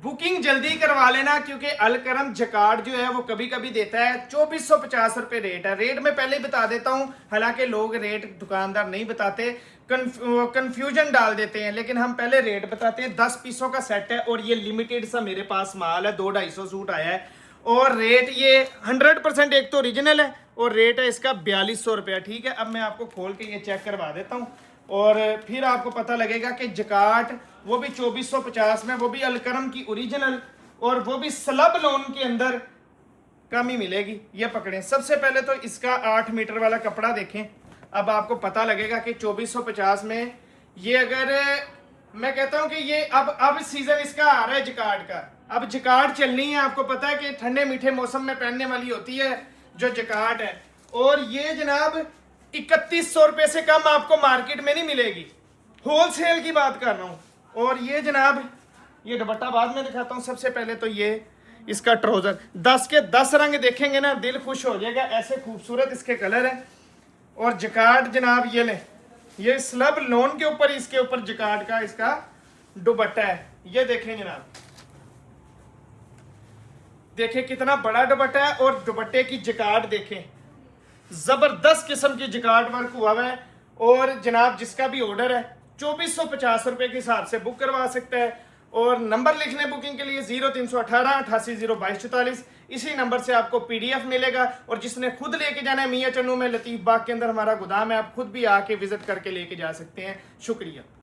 Booking जल्दी करवा लेना, क्योंकि अलकरम जकार्ड जो है वो कभी कभी देता है 2450 रुपये रेट है। रेट मैं पहले ही बता देता हूं, हालांकि लोग रेट दुकानदार नहीं बताते, कंफ्यूजन डाल देते हैं, लेकिन हम पहले रेट बताते हैं। 10 पीसों का सेट है और ये लिमिटेड सा मेरे पास माल है, 200-250 सूट आया है और रेट ये 100% एक तो ओरिजिनल है और रेट है इसका 4200 रुपया। ठीक है, अब मैं आपको खोल के ये चेक करवा देता हूँ और फिर आपको पता लगेगा कि जकार्ड वो भी 2450 में, वो भी अलकरम की ओरिजिनल और वो भी स्लब लोन के अंदर कम ही मिलेगी। ये पकड़ें। सबसे पहले तो इसका 8 मीटर वाला कपड़ा देखें, अब आपको पता लगेगा कि 2450 में ये, अगर मैं कहता हूं कि ये अब सीजन इसका आ रहा है जकार्ड का, अब जकार्ड चलनी है। आपको पता है कि ठंडे मीठे मौसम में पहनने वाली होती है जो जकार्ड है, और ये जनाब 3100 रुपये से कम आपको मार्केट में नहीं मिलेगी, होलसेल की बात कर रहा हूँ। और ये जनाब ये दुपट्टा बाद में दिखाता हूँ। सबसे पहले तो ये इसका ट्राउजर 10 के 10 रंग देखेंगे ना, दिल खुश हो जाएगा, ऐसे खूबसूरत इसके कलर है। और जकार्ड जनाब ये ले, ये स्लब लोन के ऊपर, इसके ऊपर जकार्ड का इसका दुपट्टा है। ये देखें जनाब, देखें कितना बड़ा दुपट्टा है और दुपट्टे की जकार्ड देखें, जबरदस्त किस्म की जकार्ड वर्क हुआ है। और जनाब जिसका भी ऑर्डर है 2450 रुपए के हिसाब से बुक करवा सकता है। और नंबर लिखने बुकिंग के लिए 0318 880244, इसी नंबर से आपको PDF मिलेगा। और जिसने खुद लेके जाना है, मियां चन्नू में लतीफ बाग के अंदर हमारा गोदाम है, आप खुद भी आके विजिट करके लेके जा सकते हैं। शुक्रिया।